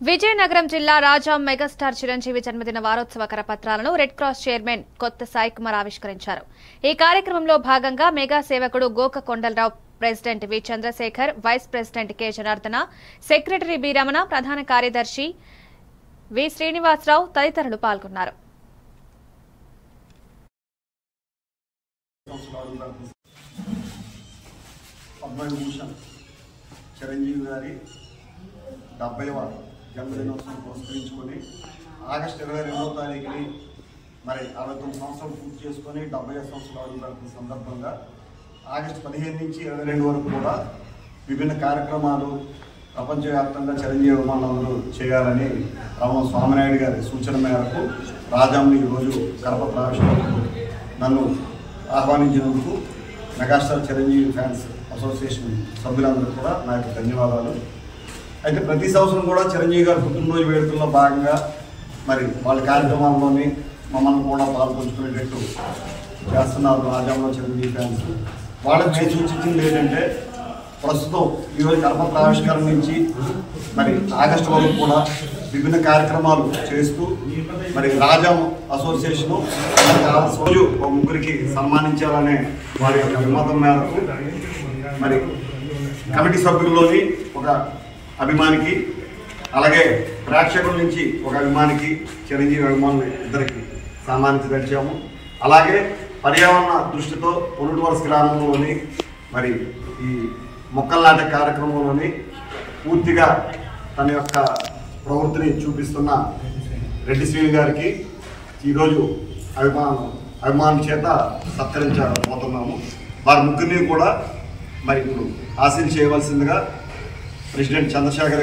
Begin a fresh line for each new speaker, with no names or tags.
విజయనగరం జిల్లా రాజాం మెగాస్టార్ చిరంజీవి జన్మదిన వారోత్సవ కరపత్రాలను red cross chairman Kotha Sai Kumar ఆవిష్కరించారు. ఈ కార్యక్రమంలో భాగంగా మెగా సేవకుడు Goka Kondalarao, president V Chandrasekhar, vice president K Janardhana, secretary B Ramana, ప్రధాన కార్యదర్శి వి శ్రీనివాసరావు తదితరులు పాల్గొన్నారు.
చిరంజీవి గారి 70వ జన్మదినోత్సవం పురస్కరించుకొని ఆగస్టు 22వ తారీఖుని మరి 69 సంవత్సరాలు పూర్తి చేసుకొని 70 సంవత్సరాల సందర్భంగా ఆగస్టు 15 నుంచి 22 వరకు కూడా విభిన్న కార్యక్రమాలు ప్రపంచవ్యాప్తంగా చిరంజీవి అభిమానులందరూ చేయాలని రామ స్వామినాయుడు గారి సూచన మేరకు రాజాంని ఈరోజు కరపత్ర ఆవిష్కరణకు నన్ను ఆహ్వానించినందుకు మెగాస్టార్ చిరంజీవి ఫ్యాన్స్ అసోసియేషన్ సభ్యులందరూ కూడా నా యొక్క ధన్యవాదాలు. అయితే ప్రతి సంవత్సరం కూడా చిరంజీవి గారి పుట్టినరోజు వేడుకల్లో భాగంగా మరి వాళ్ళ కార్యక్రమాల్లోని మమ్మల్ని కూడా పాల్పంచుకునేటట్టు చేస్తున్నారు రాజాంలో చిరంజీవి ఫ్యాన్స్. వాళ్ళకి నేను సూచించింది ఏంటంటే ప్రస్తుతం ఈరోజు కరపత్ర ఆవిష్కరణ నుంచి మరి ఆగస్టు వరకు కూడా విభిన్న కార్యక్రమాలు చేస్తూ మరి రాజాం అసోసియేషను రోజు ఒక ముగ్గురికి సన్మానించాలనే వారి యొక్క విమతం మేరకు మరి కమిటీ సభ్యుల్లోని ఒక అభిమానికి, అలాగే ప్రేక్షకుల నుంచి ఒక అభిమానికి, చిరంజీవి అభిమానులు ఇద్దరికి సన్మానించదలిచాము. అలాగే పర్యావరణ దృష్టితో పొనుటవలస గ్రామంలోని మరి ఈ మొక్కల నాటే కార్యక్రమంలోని పూర్తిగా తన యొక్క ప్రవృత్తిని చూపిస్తున్న రెడ్డి శ్రీని గారికి ఈరోజు అభిమానం చేత సత్కరించబోతున్నాము. వారి ముగ్గురిని కూడా మరి ఇప్పుడు హాసిల్ చేయవలసిందిగా ప్రెసిడెంట్ చంద్రశేఖర్